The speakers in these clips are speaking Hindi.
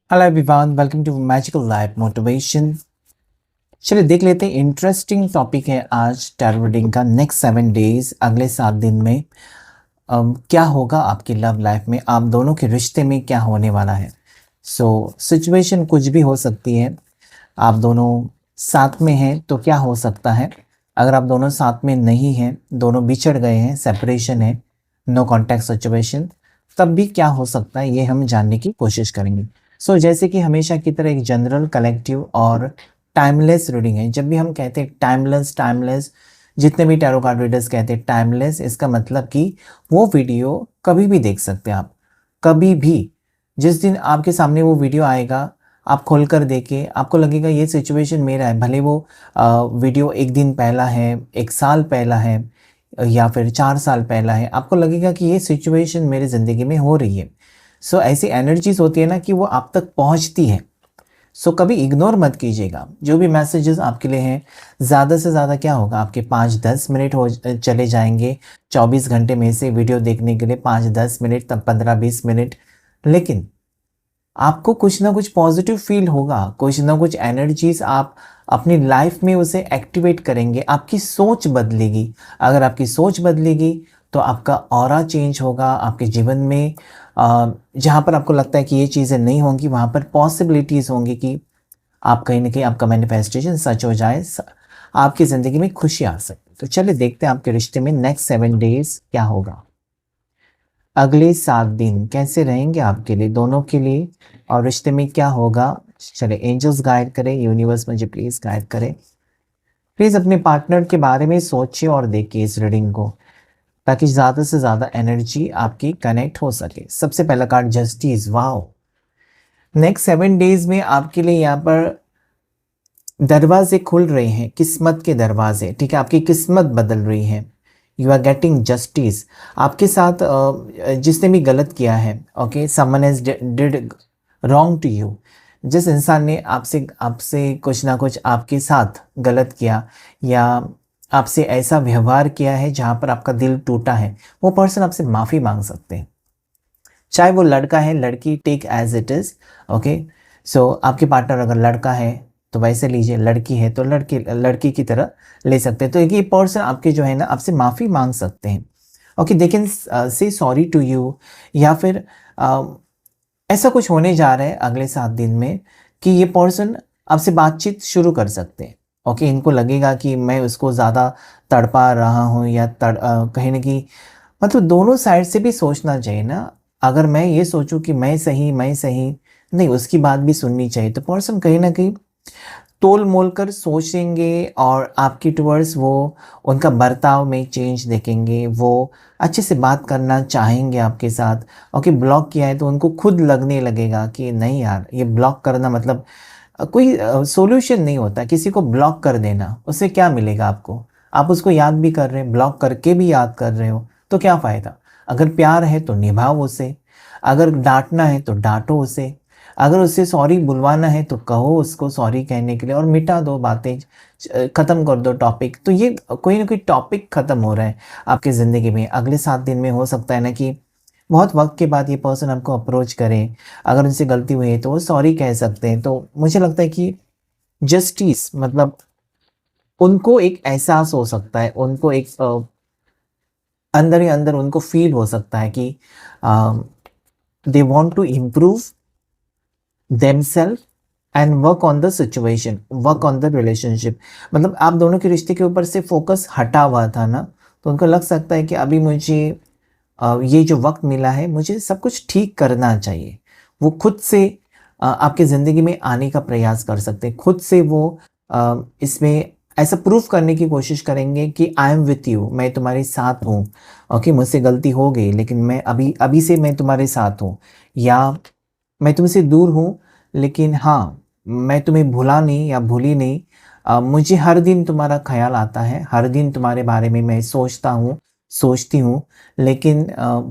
Hello everyone, welcome to magical life motivation. चलिए देख लेते हैं, इंटरेस्टिंग टॉपिक है आज टैरो रीडिंग का। नेक्स्ट 7 डेज, अगले 7 दिन में क्या होगा आपकी लव लाइफ में, आप दोनों के रिश्ते में क्या होने वाला है। सिचुएशन कुछ भी हो सकती है। आप दोनों साथ में हैं तो क्या हो सकता है, अगर आप दोनों साथ में नहीं हैं, दोनों बिछड़ गए हैं, सेपरेशन है, नो कॉन्टैक्ट सिचुएशन, तब भी क्या हो सकता है ये हम जानने की कोशिश करेंगे। जैसे कि हमेशा की तरह एक जनरल, कलेक्टिव और टाइमलेस रीडिंग है। जब भी हम कहते हैं टाइमलेस टाइमलेस, जितने भी टैरो कार्ड रीडर्स कहते हैं टाइमलेस, इसका मतलब कि वो वीडियो कभी भी देख सकते हैं आप, कभी भी। जिस दिन आपके सामने वो वीडियो आएगा, आप खोल कर देखे, आपको लगेगा ये सिचुएशन मेरा है, भले वो वीडियो एक दिन पहला है, एक साल पहला है, या फिर 4 साल पहला है, आपको लगेगा कि ये सिचुएशन मेरी ज़िंदगी में हो रही है। ऐसी एनर्जीज होती है ना कि वो आप तक पहुंचती है। कभी इग्नोर मत कीजिएगा जो भी मैसेजेस आपके लिए हैं। ज़्यादा से ज़्यादा क्या होगा, आपके 5-10 मिनट हो चले जाएंगे 24 घंटे में से वीडियो देखने के लिए, 5-10 मिनट, तब 15-20 मिनट। लेकिन आपको कुछ ना कुछ पॉजिटिव फील होगा, कुछ ना कुछ एनर्जीज आप अपनी लाइफ में उसे एक्टिवेट करेंगे, आपकी सोच बदलेगी। अगर आपकी सोच बदलेगी तो आपका ऑरा चेंज होगा, आपके जीवन में जहाँ पर आपको लगता है कि ये चीज़ें नहीं होंगी, वहाँ पर पॉसिबिलिटीज़ होंगी कि आप कहीं ना कहीं आपका मैनिफेस्टेशन सच हो जाए, आपकी ज़िंदगी में खुशी आ सके। तो चलिए देखते हैं आपके रिश्ते में नेक्स्ट 7 डेज क्या होगा, अगले 7 दिन कैसे रहेंगे आपके लिए, दोनों के लिए, और रिश्ते में क्या होगा। चले एंजल्स गाइड करें, यूनिवर्स मुझे प्लीज़ गाइड करें। प्लीज़ अपने पार्टनर के बारे में सोचिए और देखिए इस रीडिंग को, ताकि ज़्यादा से ज़्यादा एनर्जी आपकी कनेक्ट हो सके। सबसे पहला card justice. Wow, next 7 days में आपके लिए यहाँ पर दरवाजे खुल रहे हैं, किस्मत के दरवाजे। ठीक है, आपकी किस्मत बदल रही है। You are getting justice. आपके साथ जिसने भी गलत किया है, okay, someone has did wrong to you, जिस इंसान ने आपसे आपसे कुछ ना कुछ आपके साथ गलत किया, या आपसे ऐसा व्यवहार किया है जहाँ पर आपका दिल टूटा है, वो पर्सन आपसे माफ़ी मांग सकते हैं। चाहे वो लड़का है लड़की, take as it is. Okay, आपके पार्टनर अगर लड़का है तो वैसे लीजिए, लड़की है तो लड़की लड़की की तरह ले सकते हैं। तो एक ये पर्सन आपके जो है ना, आपसे माफ़ी मांग सकते हैं। Okay, they can say sorry to you, या फिर अ, ऐसा कुछ होने जा रहा है अगले 7 दिन में कि ये पर्सन आपसे बातचीत शुरू कर सकते हैं। ओके, इनको लगेगा कि मैं उसको ज़्यादा तड़पा रहा हूँ, या कहीं ना कहीं, मतलब दोनों साइड से भी सोचना चाहिए ना। अगर मैं ये सोचूं कि मैं सही, नहीं, उसकी बात भी सुननी चाहिए। तो पर्सन कहीं ना कहीं तोल मोल कर सोचेंगे, और आपकी टुवर्ड्स वो उनका बर्ताव में चेंज देखेंगे, वो अच्छे से बात करना चाहेंगे आपके साथ। ओके, ब्लॉक किया है तो उनको खुद लगने लगेगा कि नहीं यार, ये ब्लॉक करना मतलब कोई सॉल्यूशन नहीं होता। किसी को ब्लॉक कर देना, उससे क्या मिलेगा आपको। आप उसको याद भी कर रहे हैं, ब्लॉक करके भी याद कर रहे हो, तो क्या फ़ायदा। अगर प्यार है तो निभाओ उसे, अगर डांटना है तो डांटो उसे, अगर उससे सॉरी बुलवाना है तो कहो उसको सॉरी कहने के लिए, और मिटा दो बातें, ख़त्म कर दो टॉपिक। तो ये कोई ना कोई टॉपिक ख़त्म हो रहा है आपकी ज़िंदगी में। अगले 7 दिन में हो सकता है ना कि बहुत वक्त के बाद ये पर्सन आपको अप्रोच करें, अगर उनसे गलती हुई है तो वो सॉरी कह सकते हैं। तो मुझे लगता है कि जस्टिस मतलब उनको एक एहसास हो सकता है, उनको एक अंदर ही अंदर उनको फील हो सकता है कि they want to improve themselves and work on the situation, work on the relationship. मतलब आप दोनों के रिश्ते के ऊपर से फोकस हटा हुआ था ना, तो उनको लग सकता है कि अभी मुझे ये जो वक्त मिला है, मुझे सब कुछ ठीक करना चाहिए। वो खुद से आपकी ज़िंदगी में आने का प्रयास कर सकते हैं, खुद से वो इसमें ऐसा प्रूफ करने की कोशिश करेंगे कि आई एम विथ यू, मैं तुम्हारे साथ हूँ। ओके, मुझसे गलती हो गई लेकिन मैं अभी अभी से मैं तुम्हारे साथ हूँ, या मैं तुमसे दूर हूँ लेकिन हाँ, मैं तुम्हें भूला नहीं या भूली नहीं। मुझे हर दिन तुम्हारा ख़्याल आता है, हर दिन तुम्हारे बारे में मैं सोचता हूँ, सोचती हूँ। लेकिन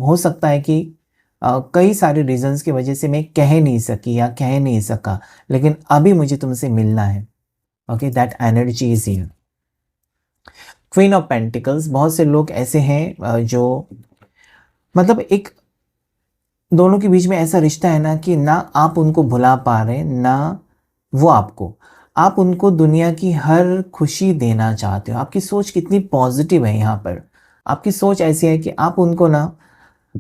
हो सकता है कि कई सारे रीज़न्स की वजह से मैं कह नहीं सकी या कह नहीं सका, लेकिन अभी मुझे तुमसे मिलना है। Okay, that energy is here. Queen of pentacles, बहुत से लोग ऐसे हैं जो मतलब एक दोनों के बीच में ऐसा रिश्ता है ना कि ना आप उनको भुला पा रहे ना वो आपको। आप उनको दुनिया की हर खुशी देना चाहते हो। आपकी सोच कितनी पॉजिटिव है यहाँ पर। आपकी सोच ऐसी है कि आप उनको ना,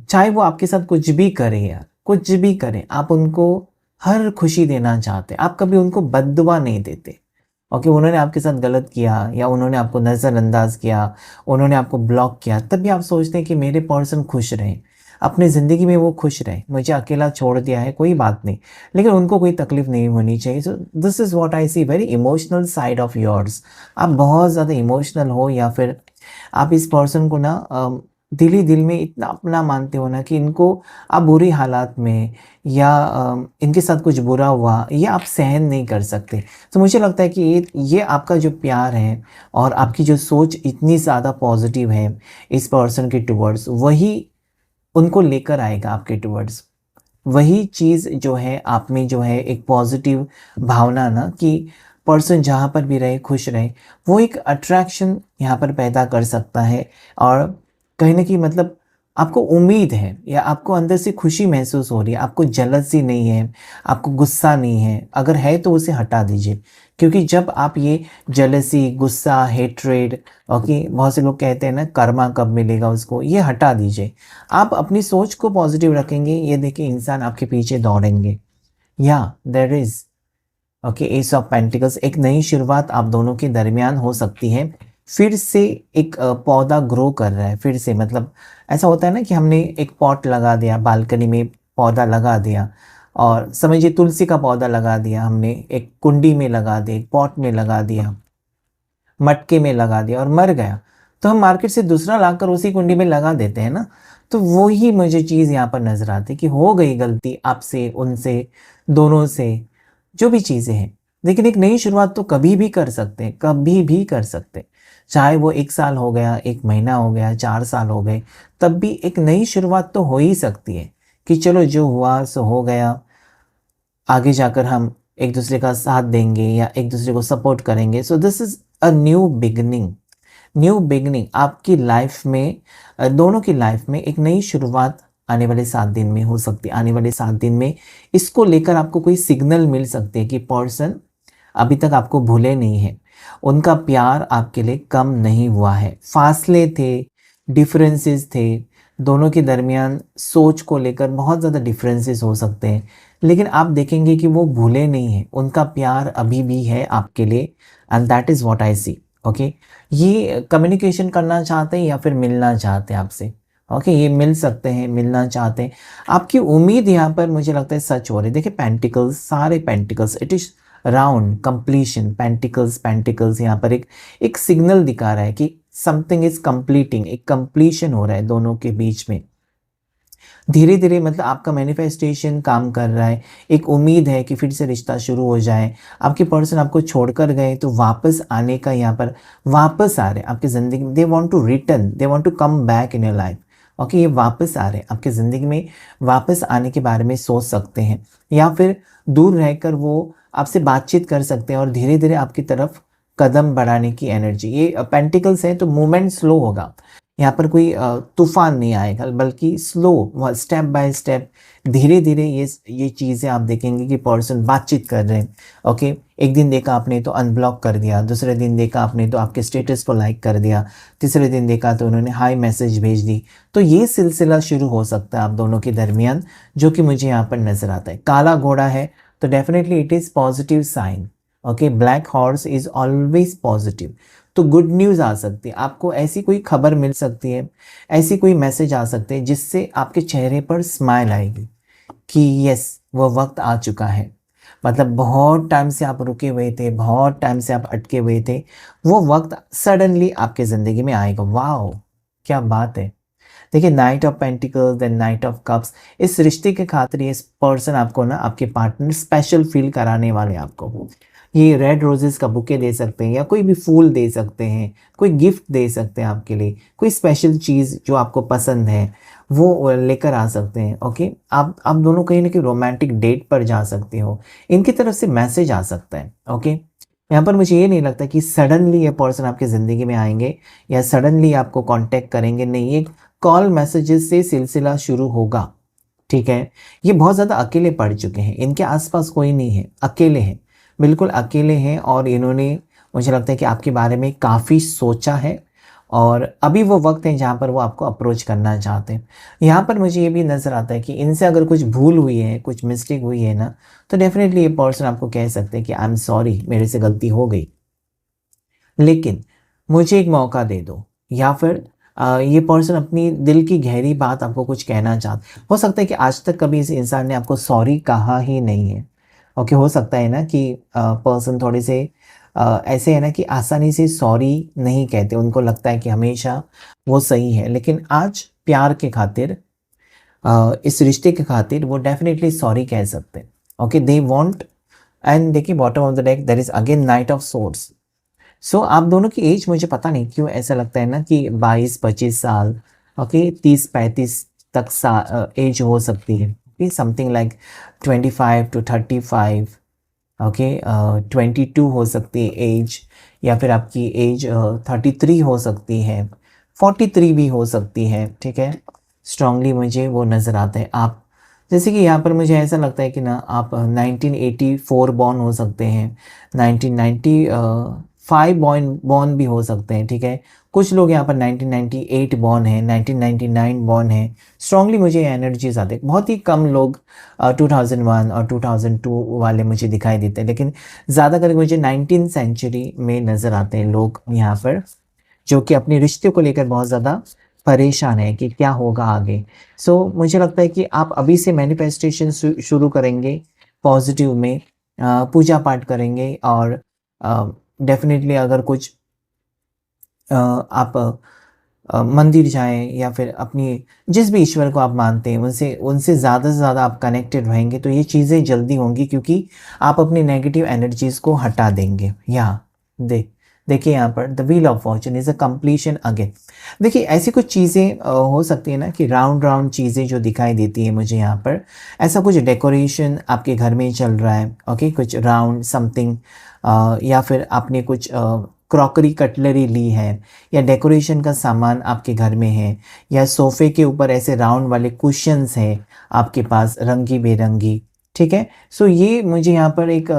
चाहे वो आपके साथ कुछ भी करे यार, कुछ भी करे, आप उनको हर खुशी देना चाहते हैं। आप कभी उनको बद्दुआ नहीं देते। ओके, उन्होंने आपके साथ गलत किया या उन्होंने आपको नज़रअंदाज किया, उन्होंने आपको ब्लॉक किया, तब भी आप सोचते हैं कि मेरे पर्सन खुश रहें, अपनी ज़िंदगी में वो खुश रहे, मुझे अकेला छोड़ दिया है कोई बात नहीं, लेकिन उनको कोई तकलीफ नहीं होनी चाहिए। So this is what I see, very emotional side of yours. आप बहुत ज़्यादा इमोशनल हो या फिर आप इस पर्सन को ना दिल ही दिल में इतना अपना मानते हो ना कि इनको आप बुरी हालात में या इनके साथ कुछ बुरा हुआ ये आप सहन नहीं कर सकते। तो मुझे लगता है कि ये आपका जो प्यार है और आपकी जो सोच इतनी ज़्यादा पॉजिटिव है इस पर्सन के टुवर्ड्स, वही उनको लेकर आएगा आपके टुवर्ड्स। वही चीज़ जो है आप में जो है एक पॉजिटिव भावना ना कि पर्सन जहाँ पर भी रहे खुश रहे, वो एक अट्रैक्शन यहाँ पर पैदा कर सकता है। और कहीं न कहीं मतलब आपको उम्मीद है या आपको अंदर से खुशी महसूस हो रही है, आपको जेलसी नहीं है, आपको गुस्सा नहीं है, अगर है तो उसे हटा दीजिए। क्योंकि जब आप ये जेलसी, गुस्सा, हेट्रेड, ओके, बहुत से लोग कहते हैं ना कर्मा कब मिलेगा उसको, ये हटा दीजिए। आप अपनी सोच को पॉजिटिव रखेंगे, ये देखिए इंसान आपके पीछे दौड़ेंगे। या there is okay ace of pentacles, एक नई शुरुआत आप दोनों के दरमियान हो सकती है। फिर से एक पौधा ग्रो कर रहा है, फिर से मतलब ऐसा होता है ना कि हमने एक पॉट लगा दिया, बालकनी में पौधा लगा दिया, और समझिए तुलसी का पौधा लगा दिया हमने, एक कुंडी में लगा दिया, एक पॉट में लगा दिया, मटके में लगा दिया और मर गया, तो हम मार्केट से दूसरा लाकर उसी कुंडी में लगा देते हैं ना। तो वो ही मुझे चीज़ यहाँ पर नज़र आती है कि हो गई गलती आपसे, उनसे, दोनों से, जो भी चीज़ें हैं। लेकिन एक नई शुरुआत तो कभी भी कर सकते हैं, कभी भी कर सकते हैं। चाहे वो 1 साल हो गया, 1 महीना हो गया, 4 साल हो गए, तब भी एक नई शुरुआत तो हो ही सकती है कि चलो जो हुआ सो हो गया, आगे जाकर हम एक दूसरे का साथ देंगे या एक दूसरे को सपोर्ट करेंगे। सो this is a new beginning. New beginning आपकी लाइफ में, दोनों की लाइफ में एक नई शुरुआत आने वाले 7 दिन में हो सकती है। आने वाले 7 दिन में इसको लेकर आपको कोई सिग्नल मिल सकते हैं कि पर्सन अभी तक आपको भूले नहीं हैं, उनका प्यार आपके लिए कम नहीं हुआ है। फासले थे, डिफरेंसेस थे, दोनों के दरमियान सोच को लेकर बहुत ज़्यादा डिफरेंसेस हो सकते हैं, लेकिन आप देखेंगे कि वो भूले नहीं हैं, उनका प्यार अभी भी है आपके लिए। And that is what I see. Okay, ये कम्युनिकेशन करना चाहते हैं या फिर मिलना चाहते हैं आपसे। ओके, ये मिल सकते हैं, मिलना चाहते हैं। आपकी उम्मीद यहाँ पर मुझे लगता है सच हो रही है। देखिए पेंटिकल्स, सारे pentacles, it is round completion, pentacles pentacles यहाँ पर एक सिग्नल दिखा रहा है कि समथिंग इज कंप्लीटिंग, एक कंप्लीशन हो रहा है दोनों के बीच में। धीरे धीरे मतलब आपका मैनिफेस्टेशन काम कर रहा है, एक उम्मीद है कि फिर से रिश्ता शुरू हो जाए। आपके पर्सन आपको छोड़कर गए तो वापस आने का यहाँ पर, वापस आ रहे हैं आपकी ज़िंदगी में, they want to return, they want to come back in your life. Okay, ये वापस आ रहे हैं आपकी ज़िंदगी में, वापस आने के बारे में सोच सकते हैं, या फिर दूर रहकर वो आपसे बातचीत कर सकते हैं और धीरे धीरे आपकी तरफ कदम बढ़ाने की एनर्जी। ये पेंटिकल्स है तो मूवमेंट स्लो होगा, यहाँ पर कोई तूफान नहीं आएगा, बल्कि स्लो, स्टेप बाय स्टेप, धीरे धीरे ये चीज़ें आप देखेंगे कि पर्सन बातचीत कर रहे हैं। ओके, एक दिन देखा आपने तो अनब्लॉक कर दिया, दूसरे दिन देखा आपने तो आपके स्टेटस को लाइक कर दिया, तीसरे दिन देखा तो उन्होंने हाय मैसेज भेज दी। तो ये सिलसिला शुरू हो सकता है आप दोनों के दरमियान, जो कि मुझे यहाँ पर नज़र आता है। काला घोड़ा है तो definitely it is positive sign. Okay, black horse is always positive. तो गुड न्यूज़ आ सकती है, आपको ऐसी कोई खबर मिल सकती है, ऐसी कोई मैसेज आ सकते हैं जिससे आपके चेहरे पर स्माइल आएगी कि यस वो वक्त आ चुका है। मतलब बहुत टाइम से आप रुके हुए थे, बहुत टाइम से आप अटके हुए थे, वो वक्त सडनली आपके ज़िंदगी में आएगा। वाओ, क्या बात है। देखिए knight of pentacles then knight of cups, इस रिश्ते के खातिर ये पर्सन आपको ना, आपके पार्टनर स्पेशल फील कराने वाले आपको। ये रेड रोजेस का बुके दे सकते हैं या कोई भी फूल दे सकते हैं, कोई गिफ्ट दे सकते हैं आपके लिए, कोई स्पेशल चीज़ जो आपको पसंद है वो लेकर आ सकते हैं। ओके, आप दोनों कहीं ना कहीं रोमांटिक डेट पर जा सकते हो, इनकी तरफ से मैसेज आ सकता है। ओके, यहाँ पर मुझे ये नहीं लगता कि सडनली ये पर्सन आपकी ज़िंदगी में आएंगे या सडनली आपको कांटेक्ट करेंगे, नहीं, ये कॉल मैसेजेस से सिलसिला शुरू होगा। ठीक है। ये बहुत ज़्यादा अकेले पड़ चुके हैं, इनके आसपास कोई नहीं है, अकेले हैं, बिल्कुल अकेले हैं और इन्होंने मुझे लगता है कि आपके बारे में काफ़ी सोचा है और अभी वो वक़्त है जहाँ पर वो आपको अप्रोच करना चाहते हैं। यहाँ पर मुझे ये भी नज़र आता है कि इनसे अगर कुछ भूल हुई है, कुछ मिस्टेक हुई है ना, तो डेफ़िनेटली ये पर्सन आपको कह सकते हैं कि आई एम सॉरी, मेरे से गलती हो गई। लेकिन मुझे एक मौका दे दो, या फिर ये पर्सन अपनी दिल की गहरी बात आपको कुछ कहना चाहता हो सकता है कि आज तक कभी इस इंसान ने आपको सॉरी कहा ही नहीं है। ओके, हो सकता है ना कि पर्सन थोड़े से ऐसे है ना कि आसानी से सॉरी नहीं कहते, उनको लगता है कि हमेशा वो सही है। लेकिन आज प्यार के खातिर, इस रिश्ते के खातिर वो डेफिनेटली सॉरी कह सकते हैं। ओके, दे वांट, एंड देखिए bottom of the deck there is again knight of swords. So आप दोनों की एज मुझे पता नहीं क्यों ऐसा लगता है ना कि 22-25 साल, ओके, 30-35 तक एज हो सकती है। Okay, something like 25 to 35, okay, 22 हो सकती है एज, या फिर आपकी एज 33 हो सकती है, 43 भी हो सकती है। ठीक है, स्ट्रांगली मुझे वो नज़र आता है। आप जैसे कि यहाँ पर मुझे ऐसा लगता है कि ना आप 1984 बॉर्न हो सकते हैं, 1995 बॉर्न भी हो सकते हैं। ठीक है, कुछ लोग यहाँ पर 1998 बॉर्न हैं, 1999 बॉर्न हैं। स्ट्रांगली मुझे एनर्जीज आते हैं। बहुत ही कम लोग 2001 और 2002 वाले मुझे दिखाई देते हैं, लेकिन ज़्यादा करके मुझे 19th सेंचुरी में नज़र आते हैं लोग यहाँ पर, जो कि अपने रिश्ते को लेकर बहुत ज़्यादा परेशान है कि क्या होगा आगे। सो मुझे लगता है कि आप अभी से मैनिफेस्टेशन शुरू करेंगे पॉजिटिव में, पूजा पाठ करेंगे और डेफिनेटली अगर कुछ आप मंदिर जाएँ या फिर अपनी जिस भी ईश्वर को आप मानते हैं उनसे उनसे ज़्यादा से ज़्यादा आप कनेक्टेड रहेंगे तो ये चीज़ें जल्दी होंगी, क्योंकि आप अपनी नेगेटिव एनर्जीज़ को हटा देंगे। यहाँ देखिए यहाँ पर the wheel of Fortune is a completion again. देखिए ऐसी कुछ चीज़ें हो सकती है ना कि राउंड राउंड चीज़ें जो दिखाई देती है मुझे यहाँ पर, ऐसा कुछ डेकोरेशन आपके घर में चल रहा है। ओके, कुछ राउंड समथिंग, या फिर आपने कुछ क्रॉकरी कटलरी ली है, या डेकोरेशन का सामान आपके घर में है, या सोफ़े के ऊपर ऐसे राउंड वाले कुशन्स हैं आपके पास रंगी बेरंगी। ठीक है, सो ये मुझे यहाँ पर एक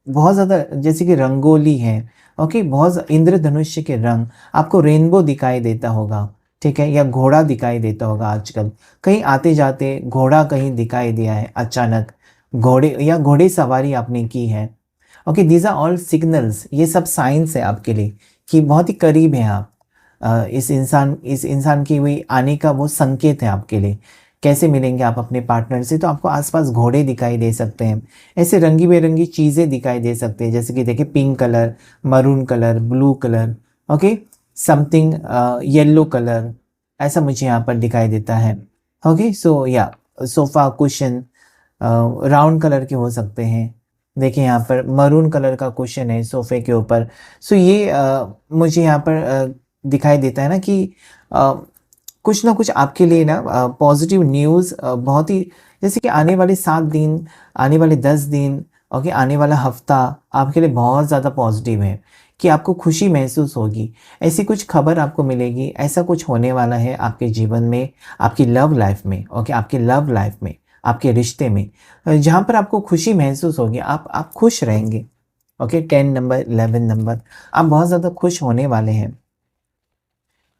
बहुत ज़्यादा जैसे कि रंगोली है। ओके, बहुत इंद्रधनुष्य के रंग, आपको रेनबो दिखाई देता होगा। ठीक है, या घोड़ा दिखाई देता होगा। आजकल कहीं आते जाते घोड़ा कहीं दिखाई दिया है अचानक, घोड़े या घोड़े सवारी आपने की है। Okay, these are all signals, ये सब साइंस है आपके लिए कि बहुत ही करीब हैं आप। इस इंसान की हुई आने का वो संकेत है आपके लिए। कैसे मिलेंगे आप अपने पार्टनर से, तो आपको आसपास घोड़े दिखाई दे सकते हैं, ऐसे रंगी बेरंगी चीज़ें दिखाई दे सकते हैं, जैसे कि देखिए pink colour, maroon colour, blue colour, okay, something yellow colour, ऐसा मुझे यहाँ पर दिखाई देता है। ओके, सो या सोफ़ा कुशन राउंड कलर के हो सकते हैं। देखिए यहाँ पर मरून कलर का कुशन है सोफ़े के ऊपर। सो ये मुझे यहाँ पर दिखाई देता है ना कि अ, कुछ ना कुछ आपके लिए ना पॉजिटिव न्यूज़ बहुत ही, जैसे कि आने वाले 7 दिन, आने वाले 10 दिन, ओके, आने वाला हफ्ता आपके लिए बहुत ज़्यादा पॉजिटिव है कि आपको खुशी महसूस होगी। ऐसी कुछ खबर आपको मिलेगी, ऐसा कुछ होने वाला है आपके जीवन में, आपकी लव लाइफ में, ओके, आपकी लव लाइफ में, आपके रिश्ते में, जहाँ पर आपको खुशी महसूस होगी, आप खुश रहेंगे। ओके, 10 नंबर, 11 नंबर, आप बहुत ज़्यादा खुश होने वाले हैं।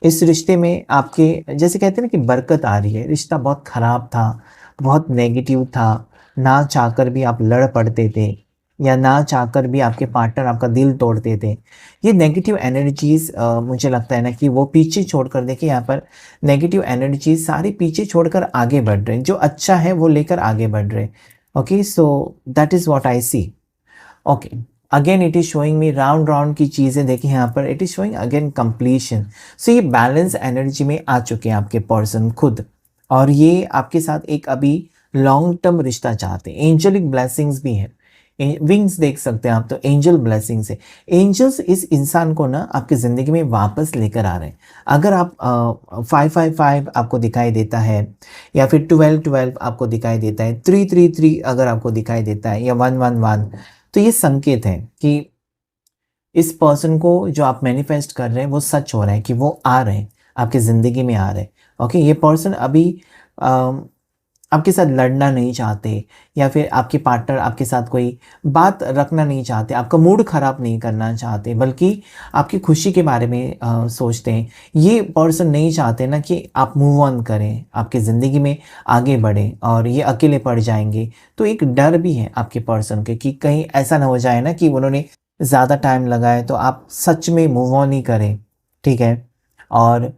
इस रिश्ते में आपके जैसे कहते हैं ना कि बरकत आ रही है। रिश्ता बहुत ख़राब था, बहुत नेगेटिव था, ना चाहकर भी आप लड़ पड़ते थे, या ना चाहकर भी आपके पार्टनर आपका दिल तोड़ते थे। ये नेगेटिव एनर्जीज़ मुझे लगता है ना कि वो पीछे छोड़कर, देखिए यहाँ पर नेगेटिव एनर्जीज़ सारी पीछे छोड़कर आगे बढ़ रहे हैं। जो अच्छा है वो लेकर आगे बढ़ रहे हैं। Okay, so that is what I see. Okay, again it is showing me round round की चीज़ें, देखिए यहाँ पर it is showing again completion. So ये बैलेंस एनर्जी में आ चुके हैं आपके पर्सन खुद, और ये आपके साथ एक अभी लॉन्ग टर्म रिश्ता चाहते हैं। एंजलिक ब्लेसिंग्स भी है, विंग्स देख सकते हैं आप, तो एंजल ब्लेसिंग्स है। एंजल्स इस इंसान को ना आपकी ज़िंदगी में वापस लेकर आ रहे हैं। अगर आप 555 आपको दिखाई देता है, या फिर 1212 आपको दिखाई देता है, 333 अगर आपको दिखाई देता है, या 111, तो ये संकेत है कि इस पर्सन को जो आप मैनिफेस्ट कर रहे हैं वो सच हो रहा है, कि वो आ रहे हैं, आपकी ज़िंदगी में आ रहे हैं। ओके, ये पर्सन अभी आपके साथ लड़ना नहीं चाहते, या फिर आपके पार्टनर आपके साथ कोई बात रखना नहीं चाहते, आपका मूड ख़राब नहीं करना चाहते, बल्कि आपकी खुशी के बारे में सोचते हैं। ये पर्सन नहीं चाहते ना कि आप मूव ऑन करें, आपकी ज़िंदगी में आगे बढ़ें, और ये अकेले पड़ जाएँगे। तो एक डर भी है आपके पर्सन के कि कहीं ऐसा ना हो जाए ना कि उन्होंने ज़्यादा टाइम लगाए तो आप सच में मूव ऑन ही करें, ठीक है? और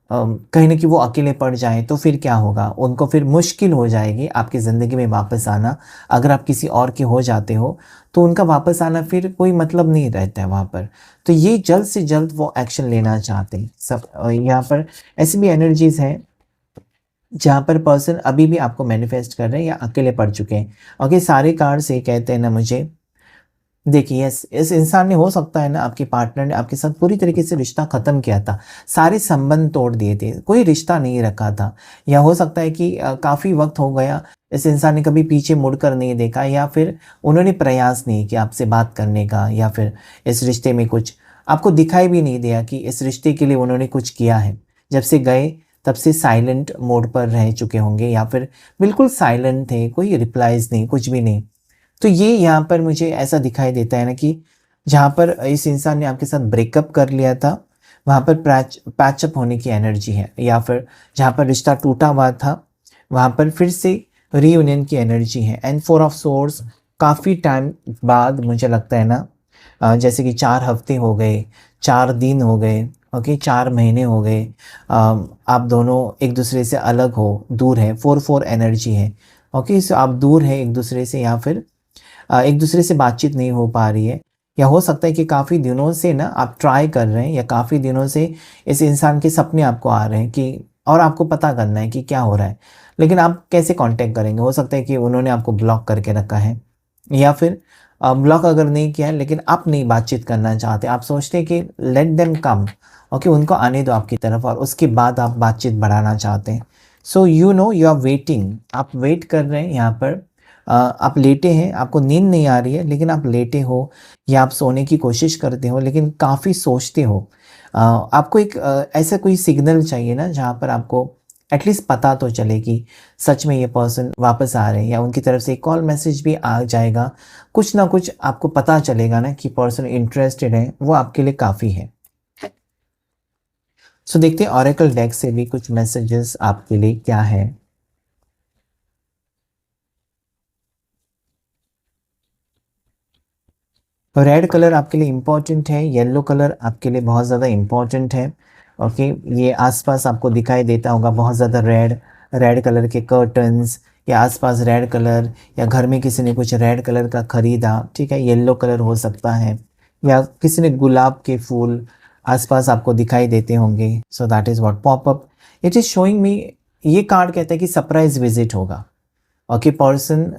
कहीं न कहीं वो अकेले पड़ जाएँ तो फिर क्या होगा? उनको फिर मुश्किल हो जाएगी आपकी ज़िंदगी में वापस आना। अगर आप किसी और के हो जाते हो, तो उनका वापस आना फिर कोई मतलब नहीं रहता है वहाँ पर। तो ये जल्द से जल्द वो एक्शन लेना चाहते हैं। यहाँ पर ऐसी भी एनर्जीज़ हैं, जहाँ पर पर्सन अभी भी आपको मैनिफेस्ट कर रहे हैं या अकेले पड़ चुके हैं। ओके, सारे कार्ड्स ये कहते हैं ना मुझे, देखिए, यस, इस इंसान ने, हो सकता है ना आपके पार्टनर ने आपके साथ पूरी तरीके से रिश्ता ख़त्म किया था, सारे संबंध तोड़ दिए थे, कोई रिश्ता नहीं रखा था। या हो सकता है कि काफ़ी वक्त हो गया, इस इंसान ने कभी पीछे मुड़कर नहीं देखा, या फिर उन्होंने प्रयास नहीं किया आपसे बात करने का, या फिर इस रिश्ते में कुछ आपको दिखाई भी नहीं दिया कि इस रिश्ते के लिए उन्होंने कुछ किया है। जब से गए तब से साइलेंट मोड पर रह चुके होंगे, या फिर बिल्कुल साइलेंट थे, कोई रिप्लाईज़ नहीं, कुछ भी नहीं। तो ये यहाँ पर मुझे ऐसा दिखाई देता है ना कि जहाँ पर इस इंसान ने आपके साथ ब्रेकअप कर लिया था, वहाँ पर पैचअप होने की एनर्जी है, या फिर जहाँ पर रिश्ता टूटा हुआ था, वहाँ पर फिर से रीयूनियन की एनर्जी है। एंड फोर ऑफ सोर्स, काफ़ी टाइम बाद मुझे लगता है ना, जैसे कि 4 हफ्ते हो गए, 4 दिन हो गए, ओके, 4 महीने हो गए, आप दोनों एक दूसरे से अलग हो, दूर है, 4-4 एनर्जी है। ओके, सो आप दूर हैं एक दूसरे से, या फिर एक दूसरे से बातचीत नहीं हो पा रही है, या हो सकता है कि काफ़ी दिनों से ना आप ट्राई कर रहे हैं, या काफ़ी दिनों से इस इंसान के सपने आपको आ रहे हैं कि, और आपको पता करना है कि क्या हो रहा है, लेकिन आप कैसे कांटेक्ट करेंगे? हो सकता है कि उन्होंने आपको ब्लॉक करके रखा है, या फिर ब्लॉक अगर नहीं किया है लेकिन आप नहीं बातचीत करना चाहते, आप सोचते हैं कि लेट देम कम, ओके, उनको आने दो आपकी तरफ, और उसके बाद आप बातचीत बढ़ाना चाहते हैं। So you know you are waiting, आप वेट कर रहे हैं यहाँ पर। आप लेटे हैं, आपको नींद नहीं आ रही है, लेकिन आप लेटे हो, या आप सोने की कोशिश करते हो लेकिन काफ़ी सोचते हो। आपको एक ऐसा कोई सिग्नल चाहिए ना, जहाँ पर आपको एटलीस्ट पता तो चले कि सच में ये पर्सन वापस आ रहे हैं, या उनकी तरफ से एक कॉल मैसेज भी आ जाएगा, कुछ ना कुछ आपको पता चलेगा ना कि पर्सन इंटरेस्टेड है, वो आपके लिए काफ़ी है। सो देखते हैं ऑरेकल डेक से भी कुछ मैसेजेस आपके लिए क्या है। रेड कलर आपके लिए इम्पोर्टेंट है, येलो कलर आपके लिए बहुत ज़्यादा इम्पोर्टेंट है। ओके, ये आसपास आपको दिखाई देता होगा बहुत ज़्यादा रेड, रेड कलर के कर्टन्स, या आसपास रेड कलर, या घर में किसी ने कुछ रेड कलर का ख़रीदा, ठीक है, येलो कलर हो सकता है, या किसी ने गुलाब के फूल आसपास आपको दिखाई देते होंगे। So that is what pop up, it is showing me. ये कार्ड कहता है कि सरप्राइज विजिट होगा। Okay, person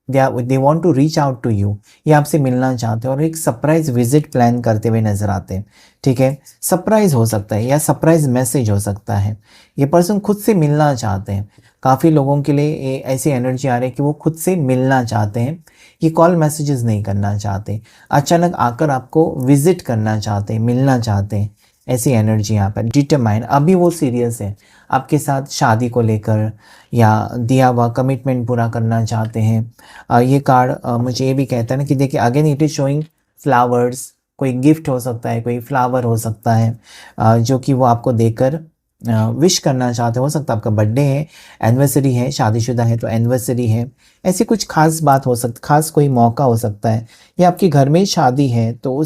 they want to reach out to you, ये आपसे मिलना चाहते हैं, और एक सरप्राइज विजिट प्लान करते हुए नजर आते हैं, ठीक है। सरप्राइज हो सकता है, या सरप्राइज मैसेज हो सकता है। ये पर्सन खुद से मिलना चाहते हैं। काफ़ी लोगों के लिए ऐसी एनर्जी आ रही है कि वो खुद से मिलना चाहते हैं, ये कॉल मैसेजेस नहीं करना चाहते, अचानक आकर आपको विजिट करना चाहते हैं, मिलना चाहते हैं। ऐसी एनर्जी यहाँ पर डिटरमाइन, अभी वो सीरियस है आपके साथ शादी को लेकर, या दिया हुआ कमिटमेंट पूरा करना चाहते हैं। ये कार्ड मुझे ये भी कहता है ना कि देखिए, again it is showing flowers, कोई गिफ्ट हो सकता है, कोई फ्लावर हो सकता है, जो कि वो आपको देकर विश करना चाहते हो सकता है आपका बर्थडे है, एनिवर्सरी है, शादीशुदा है तो एनिवर्सरी है, ऐसी कुछ खास बात हो सकती, खास कोई मौका हो सकता है, या आपके घर में शादी है तो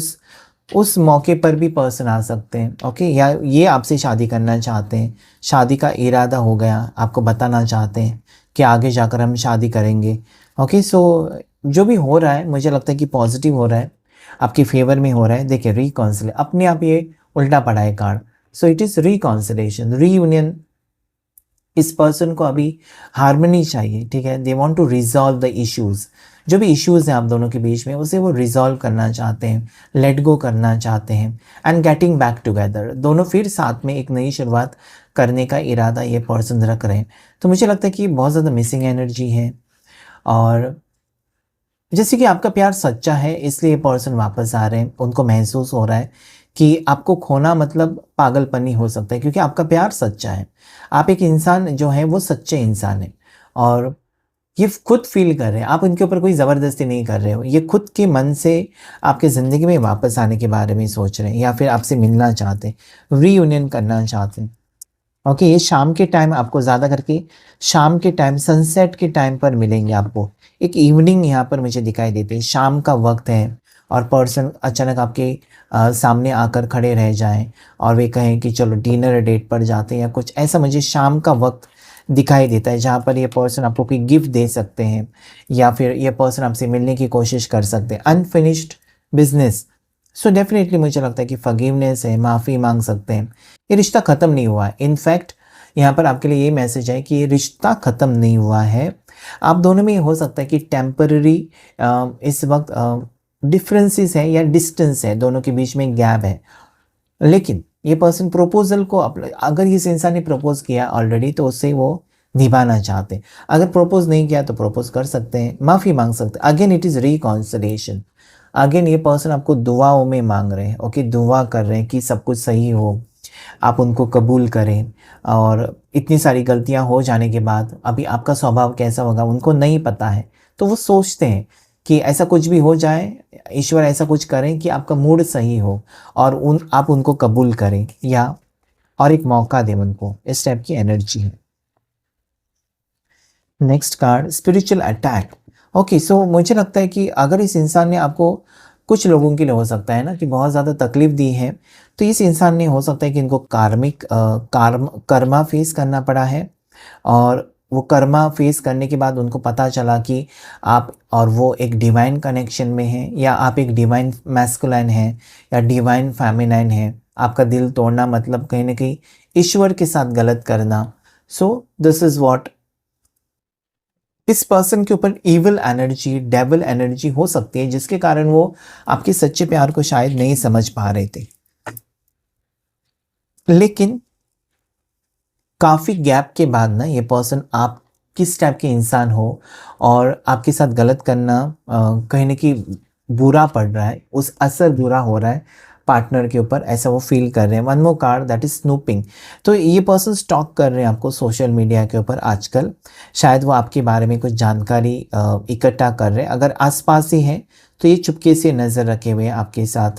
उस मौके पर भी पर्सन आ सकते हैं। ओके, या ये आपसे शादी करना चाहते हैं, शादी का इरादा हो गया, आपको बताना चाहते हैं कि आगे जाकर हम शादी करेंगे। ओके, सो जो भी हो रहा है मुझे लगता है कि पॉजिटिव हो रहा है, आपके फेवर में हो रहा है। देखिए, रिकॉन्सिले, अपने आप ये उल्टा पड़ा है card. So it is reconciliation, reunion. इस पर्सन को अभी हार्मनी चाहिए, ठीक है, they want to resolve the issues, जो भी इश्यूज़ हैं आप दोनों के बीच में उसे वो रिजॉल्व करना चाहते हैं, लेट गो करना चाहते हैं, एंड गेटिंग बैक टुगेदर, दोनों फिर साथ में एक नई शुरुआत करने का इरादा ये पर्सन रख रहे हैं। तो मुझे लगता है कि बहुत ज़्यादा मिसिंग एनर्जी है, और जैसे कि आपका प्यार सच्चा है इसलिए पर्सन वापस आ रहे हैं, उनको महसूस हो रहा है कि आपको खोना मतलब पागलपनी हो सकता है, क्योंकि आपका प्यार सच्चा है। आप एक इंसान जो है वो सच्चे इंसान है, और ये खुद फील कर रहे हैं, आप उनके ऊपर कोई ज़बरदस्ती नहीं कर रहे हो, ये खुद के मन से आपके ज़िंदगी में वापस आने के बारे में सोच रहे हैं या फिर आपसे मिलना चाहते हैं, रीयूनियन करना चाहते हैं। ओके, ये शाम के टाइम आपको ज़्यादा करके शाम के टाइम सनसेट के टाइम पर मिलेंगे आपको। एक इवनिंग यहाँ पर मुझे दिखाई देती है, शाम का वक्त है और पर्सन अचानक आपके सामने आकर खड़े रह जाएं और वे कहें कि चलो डिनर डेट पर जाते हैं या कुछ ऐसा। मुझे शाम का वक्त दिखाई देता है जहाँ पर ये पर्सन आपको कोई गिफ्ट दे सकते हैं या फिर ये पर्सन आपसे मिलने की कोशिश कर सकते हैं। अनफिनिश्ड बिजनेस, सो डेफिनेटली मुझे लगता है कि फॉरगिवनेस है, माफ़ी मांग सकते हैं। ये रिश्ता ख़त्म नहीं हुआ है। इनफैक्ट यहाँ पर आपके लिए ये मैसेज है कि ये रिश्ता ख़त्म नहीं हुआ है। आप दोनों में ये हो सकता है कि टेम्पररी इस वक्त डिफरेंसेस है या डिस्टेंस है, दोनों के बीच में गैप है। लेकिन ये पर्सन प्रपोजल को अगर इस इंसान ने प्रपोज किया ऑलरेडी तो उससे वो निभाना चाहते हैं। अगर प्रपोज नहीं किया तो प्रपोज कर सकते हैं, माफ़ी मांग सकते हैं। Again it is reconciliation. Again ये पर्सन आपको दुआओं में मांग रहे हैं। ओके, दुआ कर रहे हैं कि सब कुछ सही हो, आप उनको कबूल करें। और इतनी सारी गलतियां हो जाने के बाद अभी आपका स्वभाव कैसा होगा उनको नहीं पता है, तो वो सोचते हैं कि ऐसा कुछ भी हो जाए, ईश्वर ऐसा कुछ करें कि आपका मूड सही हो और आप उनको कबूल करें या और एक मौका दें उनको। इस टाइप की एनर्जी है। Next card spiritual attack. Okay, so मुझे लगता है कि अगर इस इंसान ने आपको, कुछ लोगों के लिए हो सकता है ना कि बहुत ज़्यादा तकलीफ दी है, तो इस इंसान ने हो सकता है कि इनको कर्मा फेस करना पड़ा है और वो कर्मा फेस करने के बाद उनको पता चला कि आप और वो एक डिवाइन कनेक्शन में हैं या आप एक डिवाइन मैस्कुलाइन हैं या डिवाइन फेमिनाइन है। आपका दिल तोड़ना मतलब कहीं ना कहीं ईश्वर के साथ गलत करना। सो दिस इज़ वॉट इस पर्सन के ऊपर इविल एनर्जी, डेविल एनर्जी हो सकती है जिसके कारण वो आपके सच्चे प्यार को शायद नहीं समझ पा रहे थे। लेकिन काफ़ी गैप के बाद ना ये पर्सन आप किस टाइप के इंसान हो और आपके साथ गलत करना कहीं ना कहीं बुरा पड़ रहा है, उस असर बुरा हो रहा है पार्टनर के ऊपर, ऐसा वो फील कर रहे हैं। One more card that is snooping. तो ये पर्सन स्टॉक कर रहे हैं आपको सोशल मीडिया के ऊपर आजकल। शायद वो आपके बारे में कुछ जानकारी इकट्ठा कर रहे हैं। अगर आसपास ही हैं तो ये चुपके से नज़र रखे हुए हैं आपके साथ,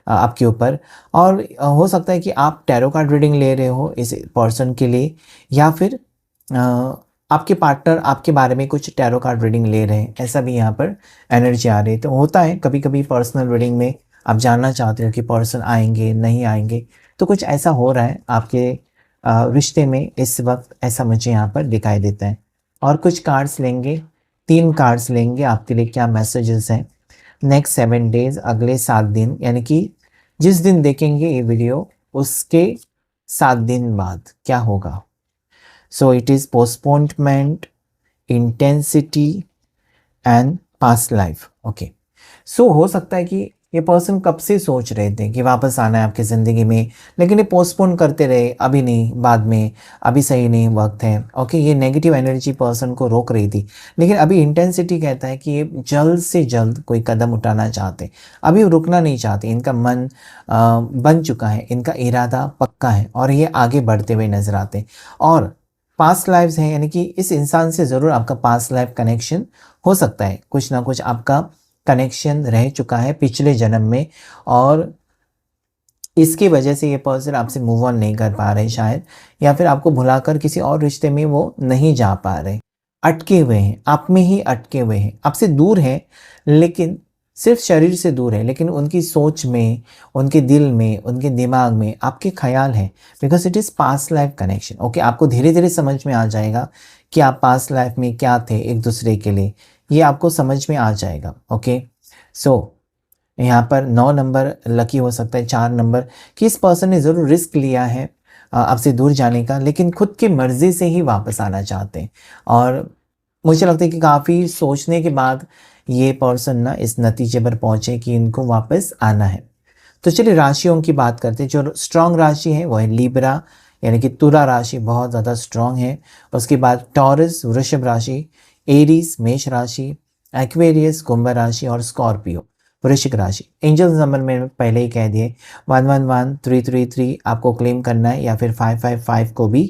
आपके ऊपर। और हो सकता है कि आप टैरो कार्ड रीडिंग ले रहे हो इस पर्सन के लिए या फिर आपके पार्टनर आपके बारे में कुछ टैरो कार्ड रीडिंग ले रहे हैं, ऐसा भी यहाँ पर एनर्जी आ रही है। तो होता है कभी कभी पर्सनल रीडिंग में आप जानना चाहते हो कि पर्सन आएंगे नहीं आएंगे, तो कुछ ऐसा हो रहा है आपके रिश्ते में इस वक्त, ऐसा मुझे यहाँ पर दिखाई देता है। और कुछ कार्ड्स लेंगे, 3 कार्ड्स लेंगे आपके लिए, क्या मैसेजेस हैं नेक्स्ट 7 डेज, अगले 7 दिन, यानी कि जिस दिन देखेंगे ये वीडियो उसके 7 दिन बाद क्या होगा। So it is postponement, intensity and past life. Okay, so हो सकता है कि ये पर्सन कब से सोच रहे थे कि वापस आना है आपकी ज़िंदगी में, लेकिन ये पोस्टपोन करते रहे, अभी नहीं, बाद में, अभी सही नहीं वक्त है। ओके, ये नेगेटिव एनर्जी पर्सन को रोक रही थी। लेकिन अभी इंटेंसिटी कहता है कि ये जल्द से जल्द कोई कदम उठाना चाहते, अभी रुकना नहीं चाहते। इनका मन बन चुका है, इनका इरादा पक्का है और ये आगे बढ़ते हुए नजर आते। और पास्ट लाइफ्स हैं, यानी कि इस इंसान से ज़रूर आपका पास्ट लाइफ कनेक्शन हो सकता है, कुछ ना कुछ आपका कनेक्शन रह चुका है पिछले जन्म में और इसकी वजह से ये पर्सन आपसे मूव ऑन नहीं कर पा रहे शायद, या फिर आपको भुलाकर किसी और रिश्ते में वो नहीं जा पा रहे, अटके हुए हैं, आप में ही अटके हुए हैं, आपसे दूर हैं, लेकिन सिर्फ शरीर से दूर है, लेकिन उनकी सोच में, उनके दिल में, उनके दिमाग में आपके ख्याल हैं। Because it is past life connection. Okay, आपको धीरे धीरे समझ में आ जाएगा कि आप पास्ट लाइफ में क्या थे एक दूसरे के लिए, ये आपको समझ में आ जाएगा। ओके, सो यहाँ पर 9 नंबर लकी हो सकता है, 4 नंबर, कि इस पर्सन ने ज़रूर रिस्क लिया है आपसे दूर जाने का, लेकिन खुद की मर्ज़ी से ही वापस आना चाहते हैं। और मुझे लगता है कि काफ़ी सोचने के बाद ये पर्सन ना इस नतीजे पर पहुँचे कि इनको वापस आना है। तो चलिए राशियों की बात करते हैं। जो स्ट्रॉन्ग राशि है वो है लिब्रा, यानी कि तुला राशि बहुत ज़्यादा स्ट्रॉन्ग है। उसके बाद टॉरस वृषभ राशि, एरीज मेष राशि, एक्वेरियस कुंभ राशि और स्कॉर्पियो वृश्चिक राशि। एंजल्स नंबर में पहले ही कह दिए 111333 आपको क्लेम करना है या फिर 555 को भी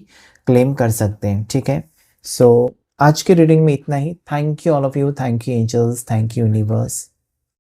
क्लेम कर सकते हैं। ठीक है, सो आज के रीडिंग में इतना ही। Thank you all of you, thank you angels, thank you universe.